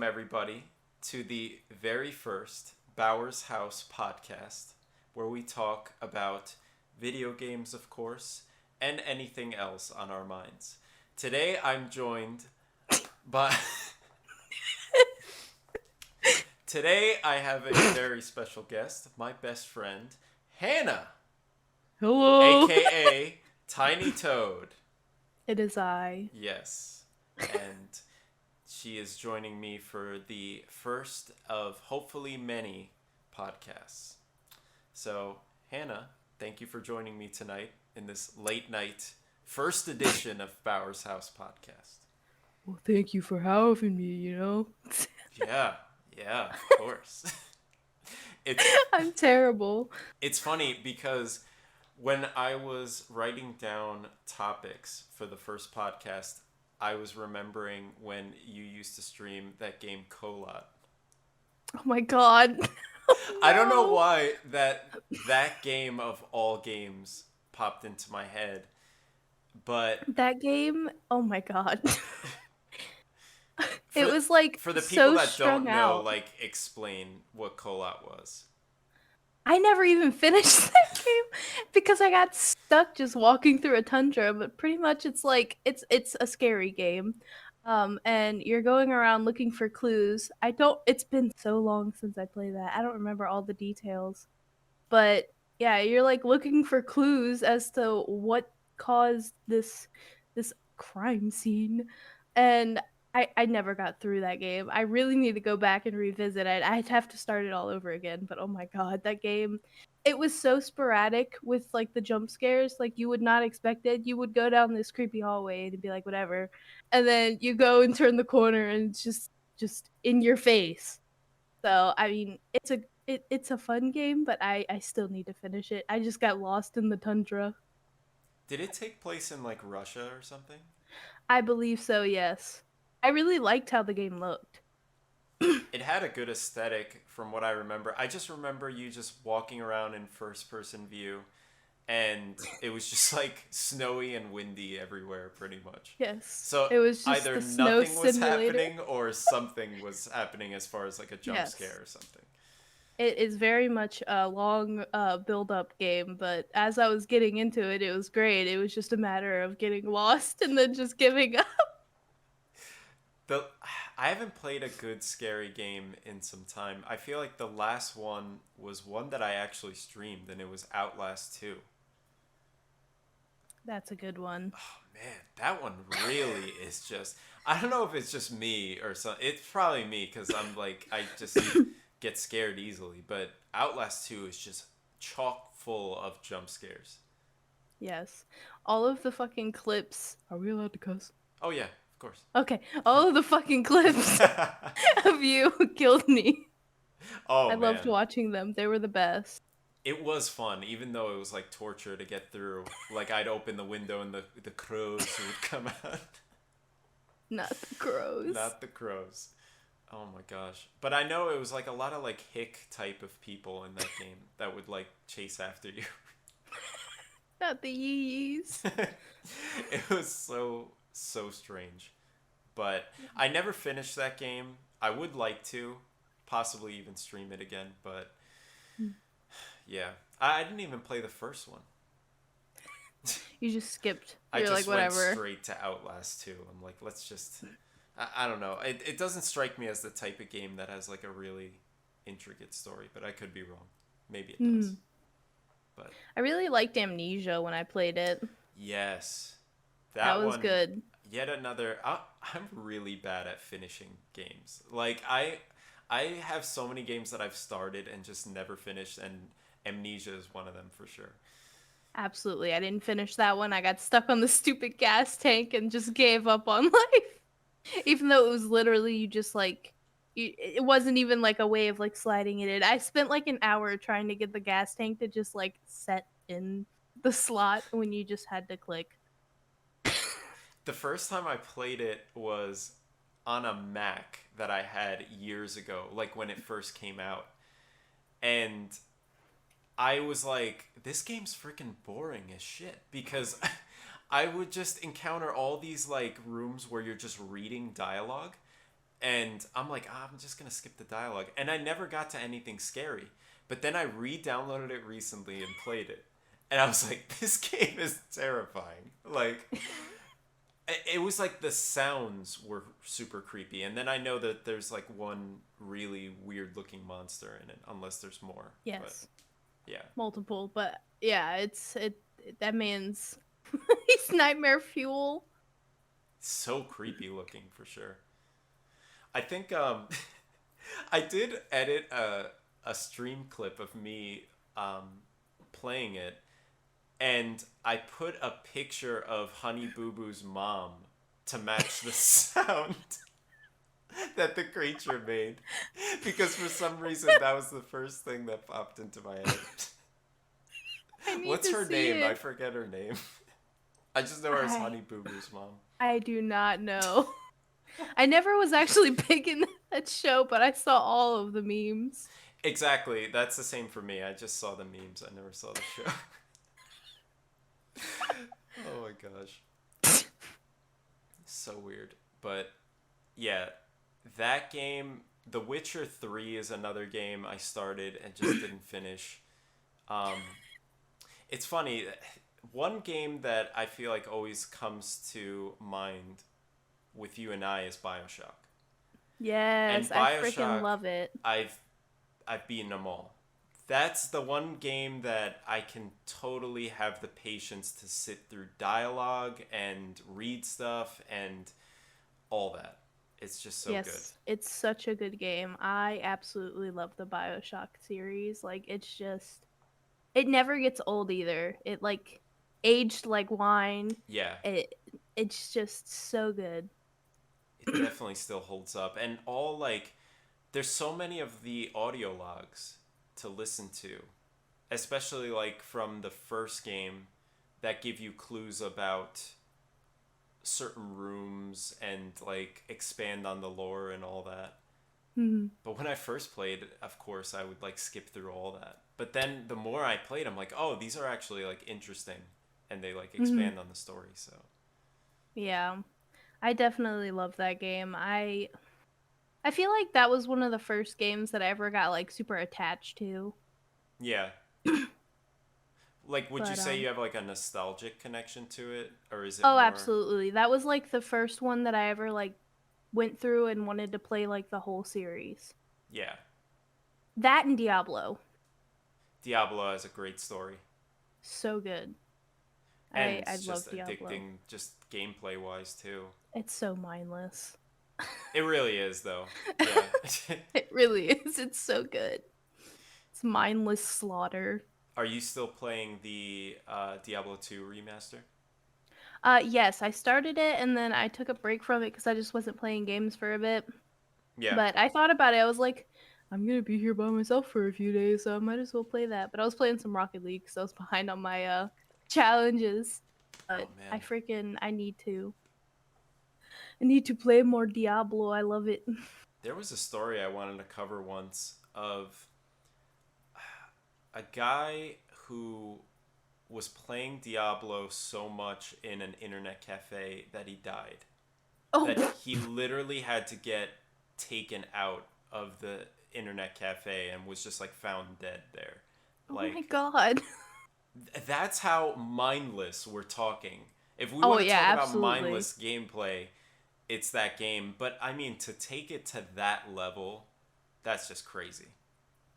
everybody, to the very first Bauer's House podcast, where we talk about video games, of course, and anything else on our minds. Today, I'm joined by. Today, I have a very special guest, my best friend, Hannah, Hello. aka Tiny Toad. It is I. Yes. And she is joining me for the first of hopefully many podcasts. So, Hannah, thank you for joining me tonight in this late night first edition of Bauer's House podcast. Well, thank you for having me. Yeah, yeah, of course. it's I'm terrible. it's funny because when I was writing down topics for the first podcast, I was remembering when you used to stream that game Kart. Oh my god. I don't know No. why that game of all games popped into my head, but That game, oh my god. It for was like for the people so that strung don't know, out. like explain what Kart was. I never even finished that game because I got stuck just walking through a tundra, but pretty much it's a scary game. And you're going around looking for clues. It's been so long since I played that. I don't remember all the details. But yeah, you're like looking for clues as to what caused this crime scene. And I never got through that game. I really need to go back and revisit it. I'd have to start it all over again, but oh my god, that game, it was so sporadic with like the jump scares, like you would not expect it. You would go down this creepy hallway and be like whatever. And then you go and turn the corner and it's just in your face. So I mean, it's a fun game, but I still need to finish it. I just got lost in the tundra. Did it take place in like Russia or something? I believe so. Yes, I really liked how the game looked. It had a good aesthetic from what I remember. I just remember you just walking around in first person view and it was just like snowy and windy everywhere pretty much. Yes, So it was just either the snow nothing was simulator. happening or something was happening as far as like a jump Yes, scare or something. it is very much a long build up game, but as I was getting into it, it was great. It was just a matter of getting lost and then just giving up. The I haven't played a good scary game in some time. I feel like the last one was one that I actually streamed and it was Outlast 2. That's a good one. Oh man, that one really is just I don't know if it's just me or something. It's probably me cuz I'm like I just get scared easily, but Outlast 2 is just chock full of jump scares. Yes, all of the fucking clips. Are we allowed to cuss? Oh yeah, of course. Okay, all of the fucking clips of you killed me. I Oh loved man. watching them. They were the best. It was fun, even though it was like torture to get through. Like I'd open the window and the crows would come out. Not the crows. Not the crows. Oh my gosh. But I know it was like a lot of like hick type of people in that game that would like chase after you. Not the yees. It was so strange. But I never finished that game. I would like to possibly even stream it again, but yeah. I didn't even play the first one. You just skipped. I You're like, just went whatever. straight to Outlast 2. I'm like, let's just I don't know. It doesn't strike me as the type of game that has like a really intricate story, but I could be wrong. Maybe it Hmm. does. But I really liked Amnesia when I played it. yes, That that was one. good. Yet another. I'm really bad at finishing games. Like I have so many games that I've started and just never finished, and Amnesia is one of them for sure. Absolutely. I didn't finish that one. I got stuck on the stupid gas tank and just gave up on life. Even though it was literally you just like it wasn't even like a way of like sliding it in. I spent like an hour trying to get the gas tank to just like set in the slot when you just had to click. The first time I played it was on a Mac that I had years ago, like when it first came out. And I was like, this game's freaking boring as shit because I would just encounter all these like rooms where you're just reading dialogue And I'm like, I'm just gonna skip the dialogue, and I never got to anything scary. But then I re-downloaded it recently and played it, and I was like, this game is terrifying. Like, it was like the sounds were super creepy, and then I know that there's like one really weird looking monster in it, unless there's more. Yes. But yeah, Multiple, but yeah, that man's he's nightmare fuel. so creepy looking for sure. I think I did edit a stream clip of me playing it, and I put a picture of Honey Boo Boo's mom to match the sound that the creature made, because for some reason that was the first thing that popped into my head. I need What's to her see name? it. I forget her name. I just know her as Honey Boo Boo's mom. I do not know. I never was actually big in that show, but I saw all of the memes. Exactly, that's the same for me. I just saw the memes. I never saw the show. Oh my gosh. So weird. But yeah, that game, The Witcher 3 is another game I started and just didn't finish. Um, it's funny. One game that I feel like always comes to mind with you and I is BioShock. Yes, And I freaking BioShock, love it. I've beaten them all. That's the one game that I can totally have the patience to sit through dialogue and read stuff and all that. It's just so good. Yes, it's such a good game. I absolutely love the BioShock series. Like it never gets old either. It like aged like wine. Yeah, It it's just so good. it definitely still holds up. And all like, there's so many of the audio logs to listen to, especially like from the first game, that give you clues about certain rooms and like expand on the lore and all that. Mhm. But when I first played, of course, I would like skip through all that. But then the more I played, I'm like, oh, these are actually like interesting, and they like Mhm. expand on the story. So Yeah. I definitely love that game. I feel like that was one of the first games that I ever got like super attached to. yeah, like, would you But say you have like a nostalgic connection to it, or is it oh, more? absolutely. That was like the first one that I ever like went through and wanted to play like the whole series. Yeah, That and Diablo. Diablo has a great story, So good. and I it's love just Diablo. addicting, just gameplay wise too. It's so mindless. It really is, though. Yeah. It really is. It's so good. It's mindless slaughter. Are you still playing the Diablo 2 remaster? Yes, I started it and then I took a break from it because I just wasn't playing games for a bit. Yeah. But I thought about it. I was like, I'm gonna be here by myself for a few days, so I might as well play that. But I was playing some Rocket League, so I was behind on my challenges. Oh But man. I need to play more Diablo. I love it. There was a story I wanted to cover once of a guy who was playing Diablo so much in an internet cafe that he died. That Oh, he literally had to get taken out of the internet cafe and was just like found dead there. oh my Like, god. that's how mindless we're talking. If we Oh want to yeah, talk about absolutely. mindless gameplay, it's that game. But I mean, to take it to that level, that's just crazy.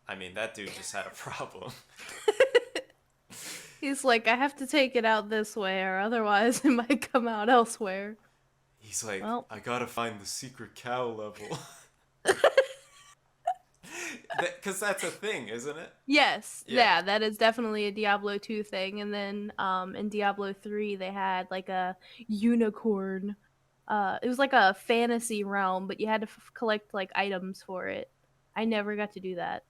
I mean, that dude just had a problem. He's like, I have to take it out this way, or otherwise it might come out elsewhere. He's like, Well, I gotta find the secret cow level. Because that's a thing, isn't it? yes, Yeah. yeah, that is definitely a Diablo 2 thing. And then in Diablo 3 they had like a unicorn. It was like a fantasy realm, but you had to collect like items for it. I never got to do that.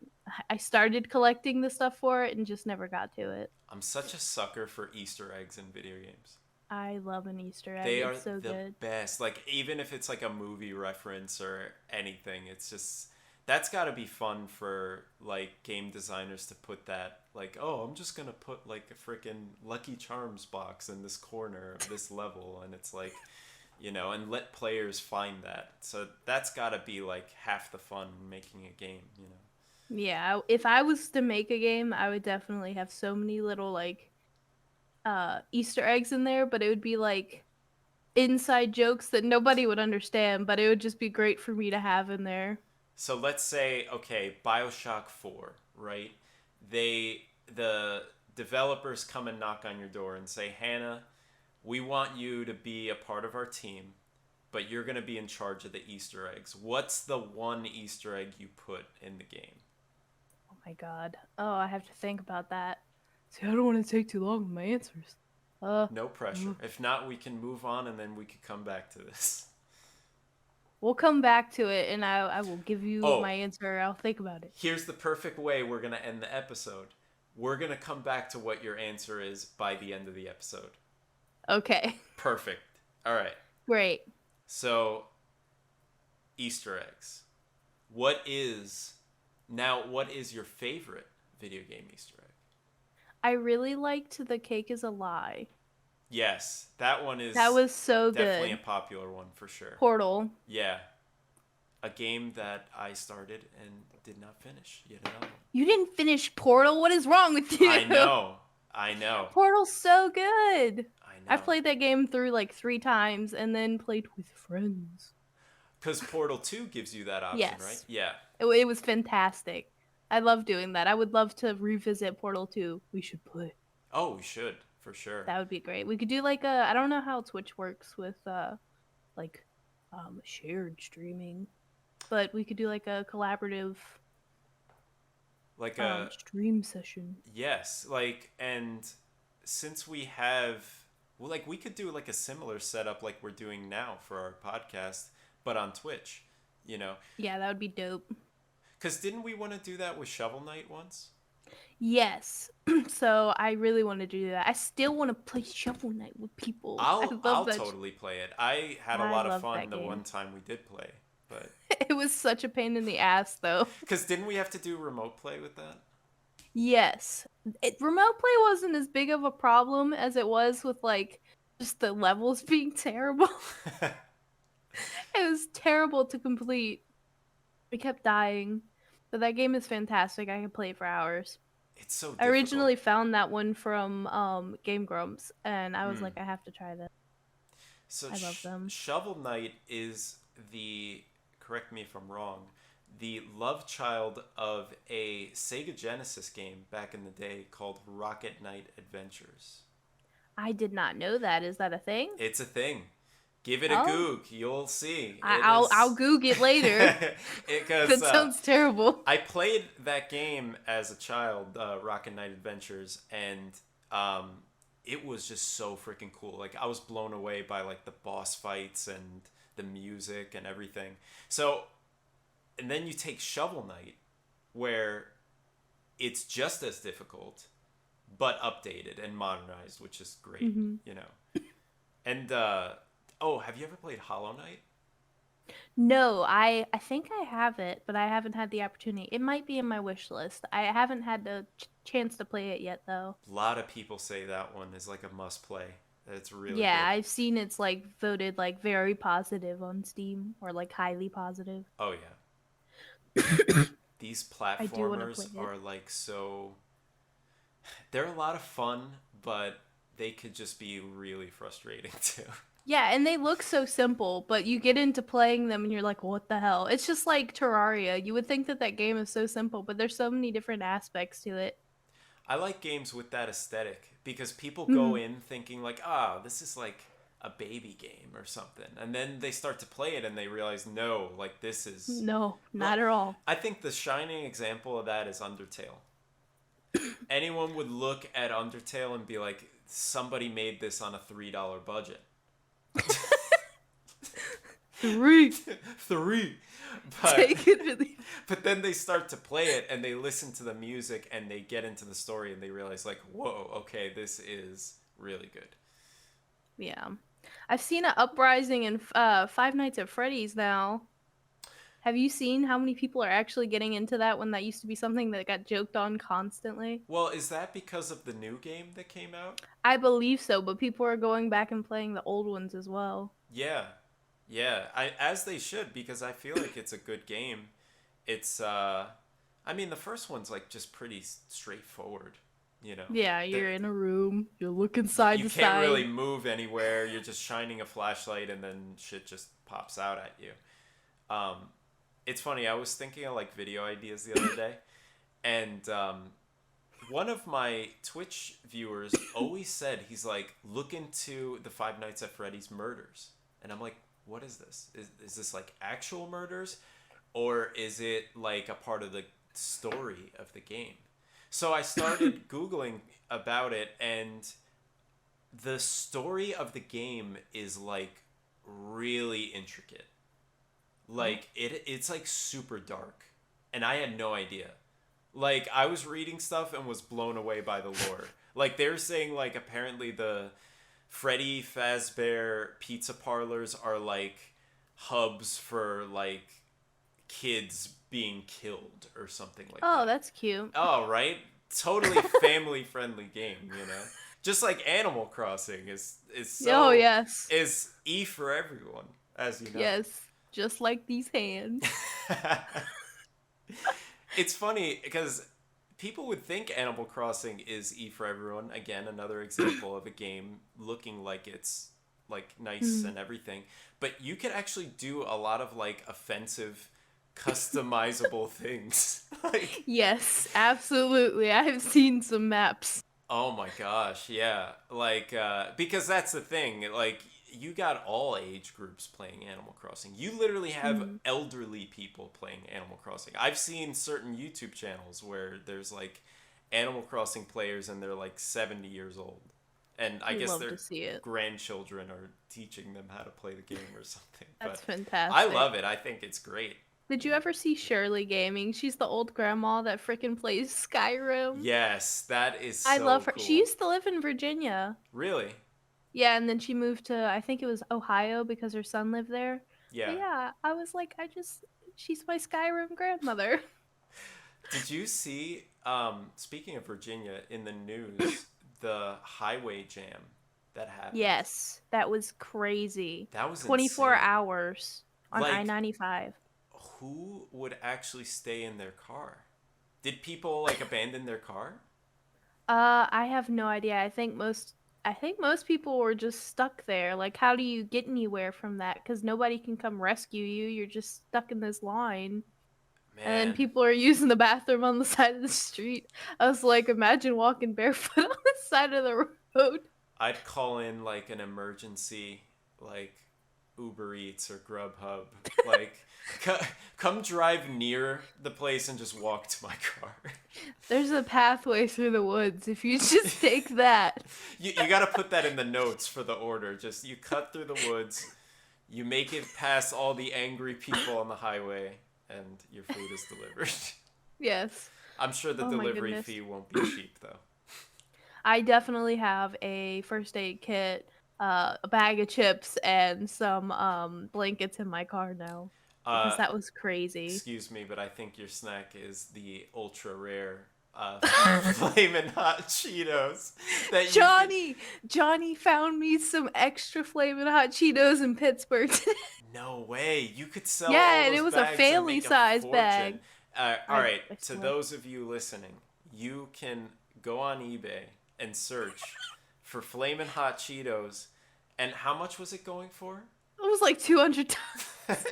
I started collecting the stuff for it and just never got to it. I'm such a sucker for Easter eggs in video games. I love an Easter egg. They are It's so the good. best. Like, even if it's like a movie reference or anything, it's just, that's got to be fun for like game designers to put that, like, oh, I'm just gonna put like a freaking Lucky Charms box in this corner of this level, and it's like, and let players find that. So that's got to be like half the fun making a game. Yeah, if I was to make a game, I would definitely have so many little like Easter eggs in there, but it would be like inside jokes that nobody would understand, but it would just be great for me to have in there. So let's say, okay, BioShock 4, right? The developers come and knock on your door and say, Hannah, we want you to be a part of our team, but you're going to be in charge of the Easter eggs. What's the one Easter egg you put in the game? Oh my god. Oh, I have to think about that. See, I don't want to take too long with my answers. No pressure. If not, we can move on and then we could come back to this. We'll come back to it, and I will give you my Oh, answer. I'll think about it. here's the perfect way we're going to end the episode. We're going to come back to what your answer is by the end of the episode. Okay. Perfect. All right. Great. So, Easter eggs. What is your favorite video game Easter egg? I really liked The Cake is a Lie. Yes, that one is That was so definitely good. a popular one for sure. Portal. Yeah. A game that I started and did not finish. Yet another one. You didn't finish Portal? What is wrong with you? I know. Portal's so good. I know. I've played that game through like 3 times and then played with friends. Because Portal 2 gives you that option, Yes. right? Yeah. It was fantastic. I love doing that. I would love to revisit Portal 2. We should play. Oh, we should, for sure. That would be great. We could do like I don't know how Twitch works with like shared streaming, but we could do like a collaborative Like a stream session. yes, like, and since we have, well, like, we could do like a similar setup like we're doing now for our podcast, but on Twitch, Yeah, that would be dope. Because didn't we want to do that with Shovel Knight once? Yes. So I really want to do that. I still want to play Shovel Knight with people. I'll totally play it. I had a lot of fun the one time we did play, but it was such a pain in the ass though. Because didn't we have to do remote play with that? Yes. Remote play wasn't as big of a problem as it was with like just the levels being terrible. It was terrible to complete. We kept dying. But that game is fantastic. I can play it for hours. It's so difficult. I originally found that one from Game Grumps, and I was like, I have to try that. So I love them. Shovel Knight is correct me if I'm wrong, the love child of a Sega Genesis game back in the day called Rocket Knight Adventures. I did not know that. Is that a thing? It's a thing. Give it a goog. You'll see. I'll goog it later. That sounds terrible. I played that game as a child, Rocket Knight Adventures, and it was just so freaking cool. Like, I was blown away by like the boss fights and the music and everything. So, and then you take Shovel Knight, where it's just as difficult, but updated and modernized, which is great, And have you ever played Hollow Knight? No, I think I have it, but I haven't had the opportunity. It might be in my wish list. I haven't had the chance to play it yet, though. A lot of people say that one is like a must play. It's really good. I've seen it's like voted like very positive on Steam or like highly positive. Oh yeah. These platformers are like so. They're a lot of fun, but they could just be really frustrating too. Yeah, and they look so simple, but you get into playing them and you're like, what the hell? It's just like Terraria. You would think that game is so simple, but there's so many different aspects to it. I like games with that aesthetic because people go in thinking like, this is like a baby game or something. And then they start to play it and they realize, no, like this is... No, not at all. I think the shining example of that is Undertale. Anyone would look at Undertale and be like, somebody made this on a $3 budget. 3. But, take it really... but then they start to play it and they listen to the music and they get into the story and they realize like, whoa, okay, this is really good. Yeah. I've seen an uprising in Five Nights at Freddy's now. Have you seen how many people are actually getting into that when that used to be something that got joked on constantly? Well, is that because of the new game that came out? I believe so, but people are going back and playing the old ones as well. Yeah. Yeah. As they should, because I feel like it's a good game. It's I mean, the first one's like just pretty straightforward, you know. Yeah, The, you're in a room, you look side you to can't really side. move anywhere. You're just shining a flashlight and then shit just pops out at you. Um, it's funny. I was thinking of like video ideas the other day, and one of my Twitch viewers always said he's like, look into the Five Nights at Freddy's murders, and I'm like, what is this? Is this like actual murders, or is it like a part of the story of the game? So I started Googling about it, and the story of the game is like really intricate. Oh. Like it's like super dark. And I had no idea. Like I was reading stuff and was blown away by the lore. Like they're saying like apparently the Freddy Fazbear pizza parlors are like hubs for like kids being killed or something like Oh, that. that's cute. Oh, right? Totally family friendly game, you know? Just like Animal Crossing is Oh, so yes. is E for everyone, as you know. Yes. Just like these hands. It's funny because people would think Animal Crossing is E for everyone. Again, another example of a game looking like it's like nice Mm. and everything, but you could actually do a lot of like offensive customizable things. Like Yes, absolutely. I have seen some maps. oh my gosh, yeah. Like because that's the thing. Like you got all age groups playing Animal Crossing. You literally have Mm. elderly people playing Animal Crossing. I've seen certain YouTube channels where there's like Animal Crossing players and they're like 70 years old. And I You guess love to their see it. grandchildren are teaching them how to play the game or something. That's But I fantastic. love it. I think it's great. Did you ever see Shirley Gaming? She's the old grandma that freaking plays Skyrim. Yes, that is I love so her. She cool. used to live in Virginia. Really? Yeah, and then she moved to, I think it was Ohio because her son lived there. But Yeah. yeah, I was like, she's my Skyrim grandmother. Did you see, speaking of Virginia, in the news, the highway jam that happened? Yes, that was crazy. That was 24 insane. hours on Like, I-95. who would actually stay in their car? Did people, like, abandon their car? I have no idea. I think most people were just stuck there. Like, how do you get anywhere from that? Because nobody can come rescue you. You're just stuck in this line. And then Man, people are using the bathroom on the side of the street. I was like, imagine walking barefoot on the side of the road. I'd call in, like, an emergency, like, Uber Eats or Grubhub. Like, c- come drive near the place and just walk to my car. There's a pathway through the woods. If you just take that. You got to put that in the notes for the order. Just you cut through the woods, you make it past all the angry people on the highway, and your food is delivered. Yes. I'm sure the Oh my delivery goodness. fee won't be cheap though. I definitely have a first aid kit, a bag of chips, and some blankets in my car now because Uh, that was crazy. excuse me, but I think your snack is the ultra rare flamin' hot Cheetos that you could. Johnny, Johnny found me some extra flaming hot Cheetos in Pittsburgh today. No way, you could sell all Yeah, and it those was a bags and family make a size fortune. bag. All I right, I to swear. those of you listening, you can go on eBay and search for flamin' hot Cheetos. And how much was it going for? It was like 200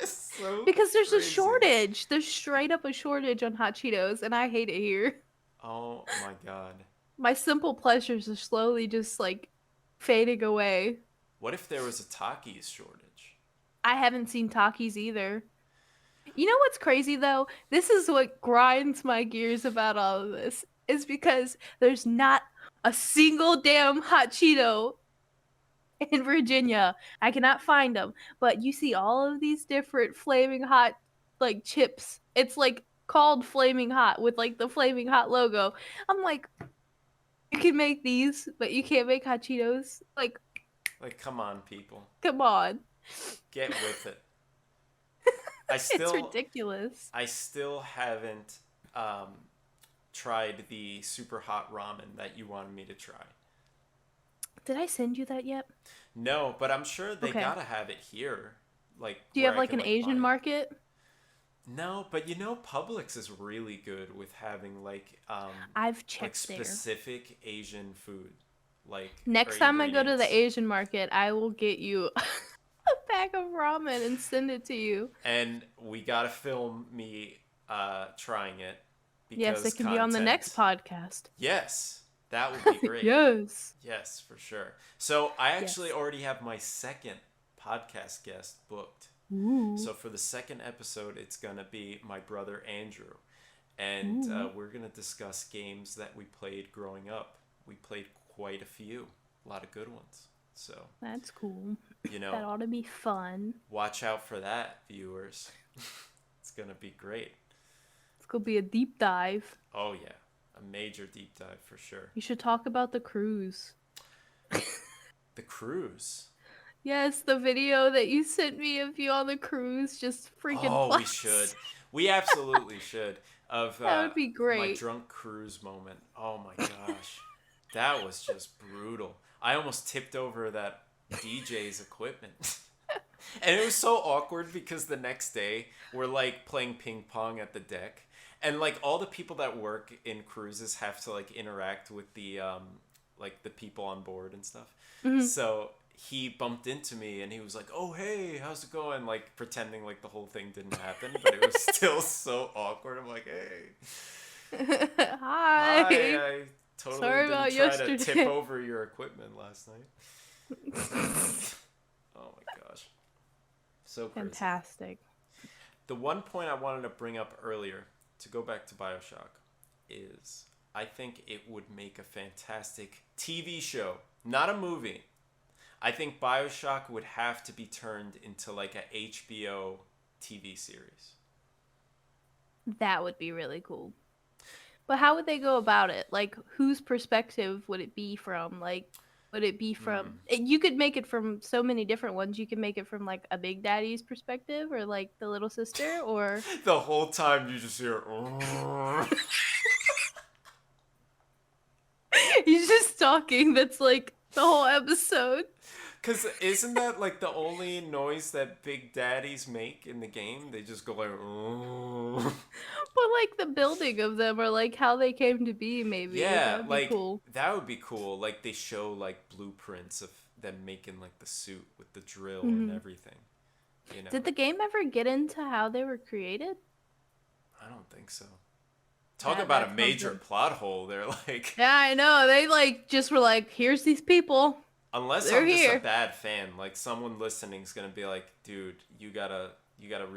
So because there's a crazy. shortage. There's straight up a shortage on hot Cheetos, and I hate it here. Oh my god. My simple pleasures are slowly just like fading away. What if there was a Takis shortage? I haven't seen Takis either. You know what's crazy though? This is what grinds my gears about all of this. Is because there's not a single damn hot Cheeto in Virginia. I cannot find them. But you see all of these different flaming hot like chips. It's like called flaming hot with like the flaming hot logo. I'm like, you can make these, but you can't make hot Cheetos. Like, Like, come on, people. come on. Get with it. I It's still ridiculous. I still haven't tried the super hot ramen that you wanted me to try. Did I send you that yet? No, but I'm sure they Okay. gotta have it here, like Do you where have I like can an like buy Asian it. market? No, but Publix is really good with having I've like checked there. specific Asian food, or Next time I go to the ingredients. Asian market, I will get you a bag of ramen and send it to you. And we gotta film me trying it Yes, because it can be on the next content. podcast. Yes, that would be great. Yes. Yes, for sure. So I actually Yes. already have my second podcast guest booked. Ooh. So for the second episode, it's gonna be my brother Andrew, and Ooh. we're gonna discuss games that we played growing up. We played quite a few, a lot of good ones. So That's cool. you know, That ought to be fun. watch out for that, viewers. It's gonna be great. It's gonna be a deep dive. Oh yeah, a major deep dive for sure. You should talk about the cruise. The cruise. Yes, the video that you sent me of you on the cruise just freaking Oh, we should. plus. We absolutely should. Of That would be my great. drunk cruise moment. Oh my gosh, that was just brutal. I almost tipped over that DJ's equipment. And it was so awkward because the next day we're like playing ping pong at the deck, and like all the people that work in cruises have to like interact with the the people on board and stuff. Mhm. So he bumped into me and he was like, "Oh hey, how's it going?" Like pretending like the whole thing didn't happen, but it was still so awkward. I'm like, "Hey, hi, Hi. I totally Sorry didn't about try to tip yesterday. over your equipment last night." Oh my gosh. So crazy. Fantastic. The one point I wanted to bring up earlier, to go back to Bioshock, is I think it would make a fantastic TV show, not a movie. I think Bioshock would have to be turned into like a HBO TV series. That would be really cool. But how would they go about it? Like, whose perspective would it be from? Like, would it be from? Hmm. You could make it from so many different ones. You could make it from like a Big Daddy's perspective, or like the little sister, or The whole time you just hear. "Urgh." he's just talking. That's like the whole episode. Cause isn't that like the only noise that Big Daddies make in the game? They just go like. "Urgh." But like the building of them, or like how they came to be. Maybe that Yeah, would be like cool. that would be cool. Like they show like blueprints of them making like the suit with the drill and Hmm. everything. You know, Did the game ever get into how they were created? I don't think so. Talk about a That's major something. plot hole. They're like, Yeah, I know. They like just were like, here's these people. unless They're I'm just a here. bad fan, like someone listening's gonna be like, dude, you gotta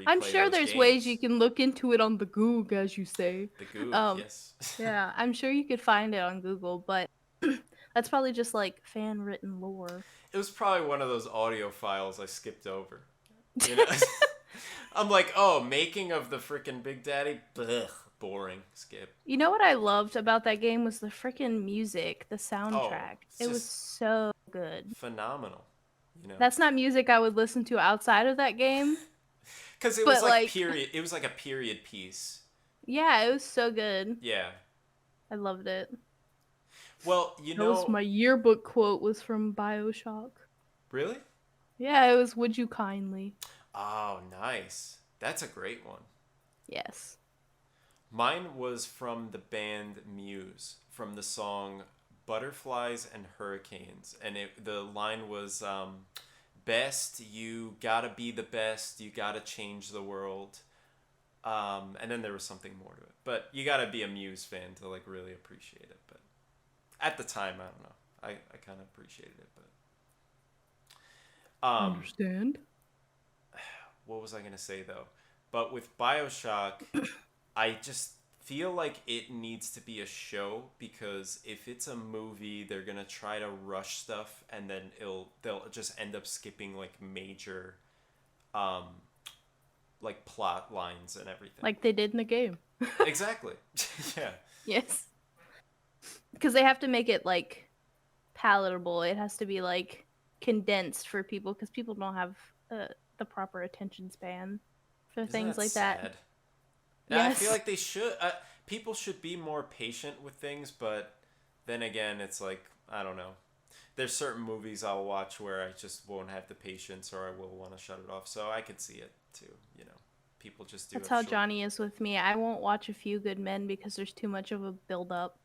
I'm replay sure those there's ways you games. can look into it on the Goog, as you say. The Goog, Um, yes. yeah, I'm sure you could find it on Google, but that's probably just like fan written lore. It was probably one of those audio files I skipped over. You know, I'm like, oh, making of the freaking Big Daddy, Blech, boring. Skip. You know what I loved about that game was the freaking music, the Oh, soundtrack. it's It was just so good. phenomenal. You know, That's not music I would listen to outside of that game, because it was but like like, period. It was like a period piece. yeah, it was so good. Yeah. I loved it. Well, That was my yearbook quote was from BioShock. really? Yeah, it was "Would you kindly?" Oh, nice. That's a great one. Yes. Mine was from the band Muse, from the song Butterflies and Hurricanes. And the line was, best, you gotta be the best, you gotta change the world. And then there was something more to it. But you gotta be a Muse fan to like really appreciate it. But at the time, I don't know. I kind of appreciated it. But Understand? what was I gonna say though? But with Bioshock, I just feel like it needs to be a show because if it's a movie, they're gonna try to rush stuff and then they'll just end up skipping like major, um, like plot lines and everything. Like they did in the game. Exactly. Yeah. Yes. Because they have to make it like palatable. It has to be like condensed for people because people don't have the proper attention span for Isn't things that like that. sad? Yeah, I feel Yes. like they should. People should be more patient with things, but then again, it's like I don't know. there's certain movies I'll watch where I just won't have the patience or I will want to shut it off. So I could see it too. You know, people just do That's have how short. Johnny is with me. I won't watch A Few Good Men because there's too much of a build up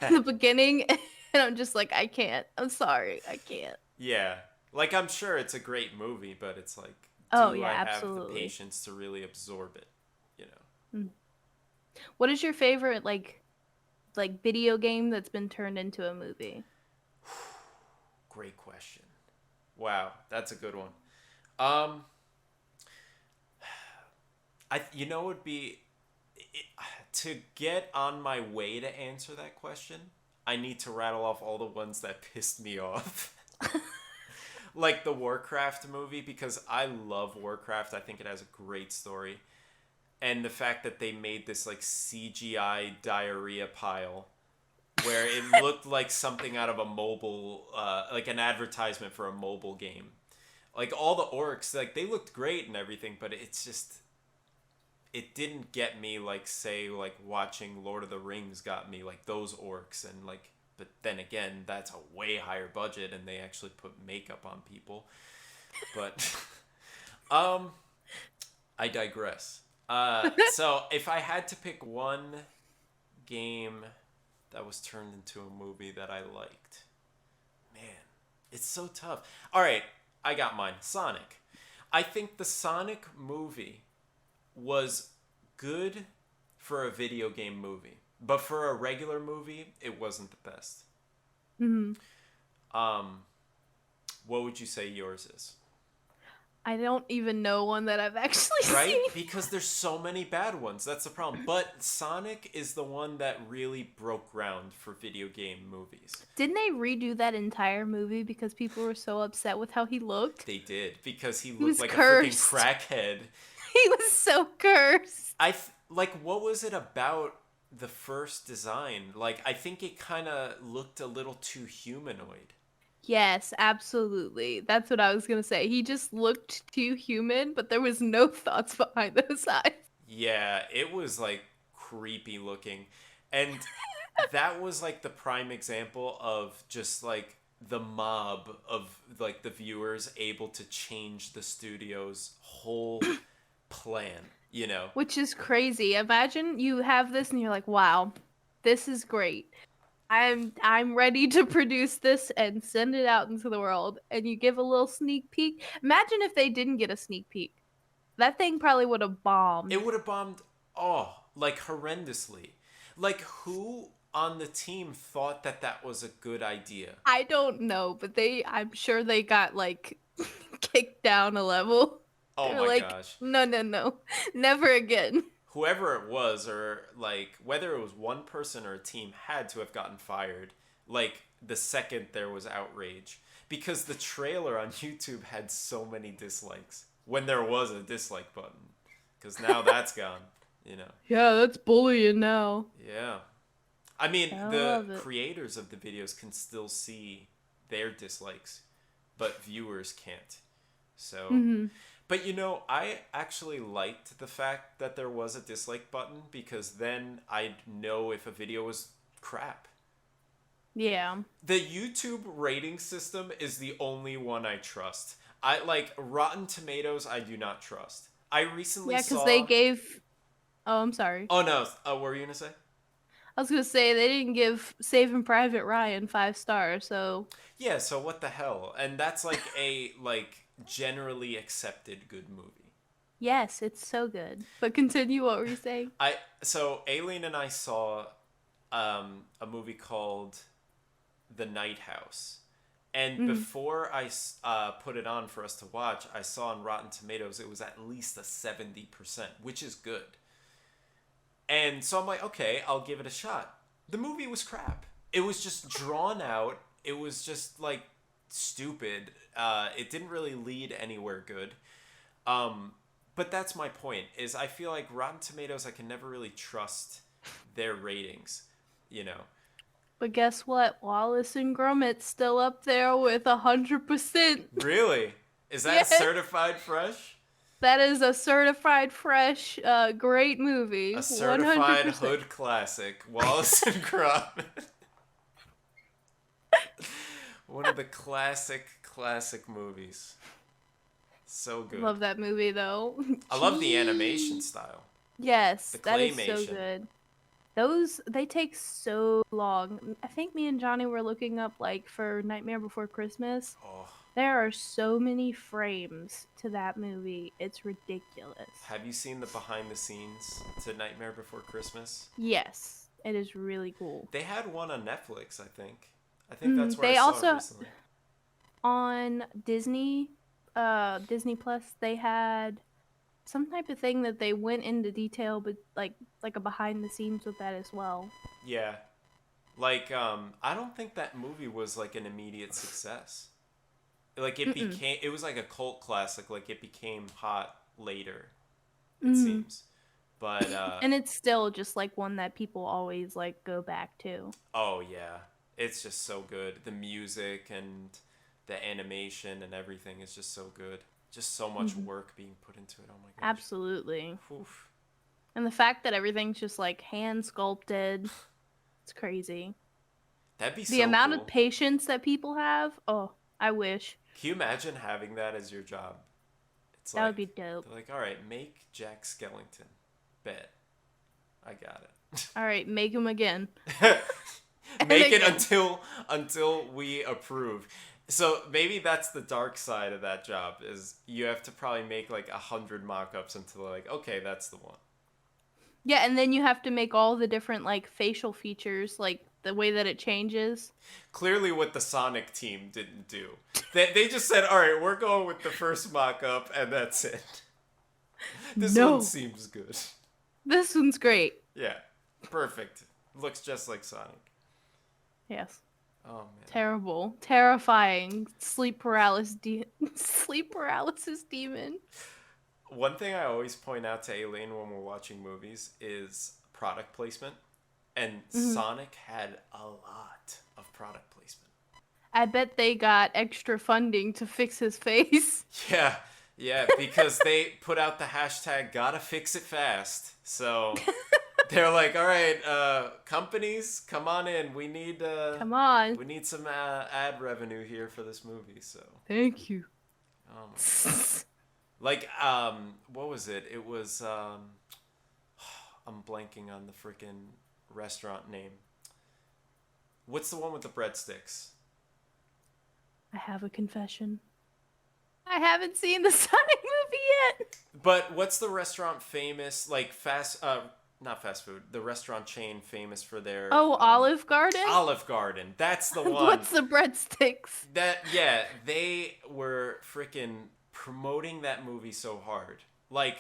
in the beginning, and I'm just like, I can't. I'm sorry, I can't. Yeah, like I'm sure it's a great movie, but it's like, Oh do yeah, I have the absolutely. patience to really absorb it? You know. Mm. What is your favorite like video game that's been turned into a movie? Great question. Wow, that's a good one. Um, I you know would be it, to get on my way to answer that question. I need to rattle off all the ones that pissed me off. Like the Warcraft movie because I love Warcraft. I think it has a great story. And the fact that they made this like CGI diarrhea pile where it looked like something out of a mobile like an advertisement for a mobile game. Like all the orcs, like they looked great and everything, but it's just it didn't get me like say like watching Lord of the Rings got me like those orcs and like but then again that's a way higher budget and they actually put makeup on people. But um I digress. So if I had to pick one game that was turned into a movie that I liked, man, it's so tough. All right, I got mine. Sonic. I think the Sonic movie was good for a video game movie, but for a regular movie, it wasn't the best. Hmm. Um, what would you say yours is? I don't even know one that I've actually Right? seen. Because there's so many bad ones. That's the problem. But Sonic is the one that really broke ground for video game movies. Didn't they redo that entire movie because people were so upset with how he looked? They did because he He looked was like a freaking cursed. crackhead. He was so cursed. Like what was it about the first design? Like I think it kind of looked a little too humanoid. Yes, absolutely. That's what I was gonna say. He just looked too human, but there was no thoughts behind those eyes. Yeah, it was like creepy looking. And that was like the prime example of just like the mob of like the viewers able to change the studio's whole plan, you know. Which is crazy. Imagine you have this and you're like, wow, this is great. I'm ready to produce this and send it out into the world. And you give a little sneak peek. Imagine if they didn't get a sneak peek. That thing probably would have It bombed. would have bombed like horrendously. Like who on the team thought that that was a good idea? I don't know, but I'm sure they got like kicked down a level. Oh They're my like, gosh. no, no, no, never again. Whoever it was or like whether it was one person or a team had to have gotten fired like the second there was outrage because the trailer on YouTube had so many dislikes when there was a dislike button because now that's gone, you know. Yeah, that's bullying now. Yeah, I mean I the love it. creators of the videos can still see their dislikes but viewers can't. So Hmm. but you know, I actually liked the fact that there was a dislike button because then I'd know if a video was crap. Yeah. The YouTube rating system is the only one I trust. I like Rotten Tomatoes, I do not trust. I recently Yeah, because they saw. gave. Oh, I'm sorry. Oh no, what were you gonna say? I was gonna say they didn't give Saving Private Ryan 5 stars, so Yeah, so what the hell? And that's like a like generally accepted good movie. yes, it's so good. But continue, what were you saying? So Aileen and I saw a movie called The Night House. And Mm. before I put it on for us to watch, I saw on Rotten Tomatoes it was at least a 70%, which is good. And so I'm like, okay, I'll give it a shot. The movie was crap. It was just drawn out. It was just like stupid. It didn't really lead anywhere good. Um, but that's my point. Is I feel like Rotten Tomatoes, I can never really trust their ratings. You know. But guess what? Wallace and Gromit's still up there with 100%. Really? Is that Yes, certified fresh? that is a certified fresh, great movie. A certified 100%. hood classic, Wallace and Gromit. One of the classic movies. So good. Love that movie though. I love the animation Gee. style. The Yes, that is so claymation. good. Those they take so long. I think me and Johnny were looking up like for Nightmare Before Christmas. Oh, There are so many frames to that movie. It's ridiculous. have you seen the behind the scenes to Nightmare Before Christmas? Yes, it is really cool. They had one on Netflix, I think. I think that's where I They saw it also recently. on Disney Plus, they had some type of thing that they went into detail, but like a behind the scenes with that as well. Yeah. I don't think that movie was like an immediate success. Like Mm-mm. it was like a cult classic. Like it became hot later, it Mm. seems. But And it's still just like one that people always like go back to. oh yeah, it's just so good. The music and the animation and everything is just so good. Just so much Hmm. work being put into it. Oh my gosh. Absolutely. Oof. And the fact that everything's just like hand sculpted, it's crazy. That'd be The so amount of cool. patience that people have, oh, I wish. Can you imagine having that as your job? It's That would like be dope. they're like, all right, make Jack Skellington. Bet I got All right, make them again. it. And Make it again. until we approve. So maybe that's the dark side of that job is you have to probably make like 100 mock-ups until they're like, okay, that's the one. Yeah, and then you have to make all the different like facial features, like the way that it changes. Clearly, what the Sonic team didn't do. They just said, all right, we're going with the first mock-up, and that's it. This one No. seems good. This one's great. Yeah, perfect. Looks just like Sonic. Yes. Oh man. Terrible. Terrifying. Sleep paralysis demon. One thing I always point out to Aileen when we're watching movies is product placement. And Mhm. Sonic had a lot of product placement. I bet they got extra funding to fix his face. Yeah, yeah, because they put out the hashtag gotta fix it fast. So they're like, all right, companies, come on in. Come on. We need some ad revenue here for this movie. So, Thank you. oh my gosh. Like, what was it? It was, I'm blanking on the freaking restaurant name. What's the one with the breadsticks? I have a confession. I haven't seen the Sonic movie yet. But what's the restaurant famous, like not fast food, the restaurant chain famous for their Oh, Olive Garden? Olive Garden. That's the one. What's the breadsticks? Yeah, they were freaking promoting that movie so hard. Like,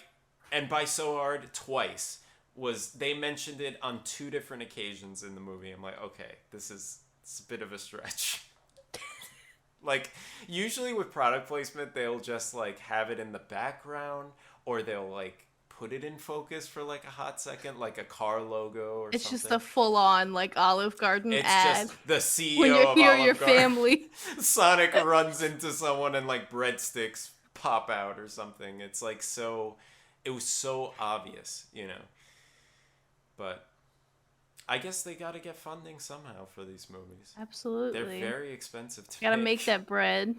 and by so hard, twice. Was they mentioned it on two different occasions in the movie. I'm like, okay, it's a bit of a stretch. Like, usually with product placement, they'll just like have it in the background or they'll like put it in focus for like a hot second, like a car logo or It's something. just a full-on like Olive Garden It's ad. just the CEO When you're of here, Olive your Garden. family. Sonic runs into someone and like breadsticks pop out or something. It's like it was so obvious, you know. But I guess they got to get funding somehow for these movies. Absolutely. They're very expensive to Gotta make that bread.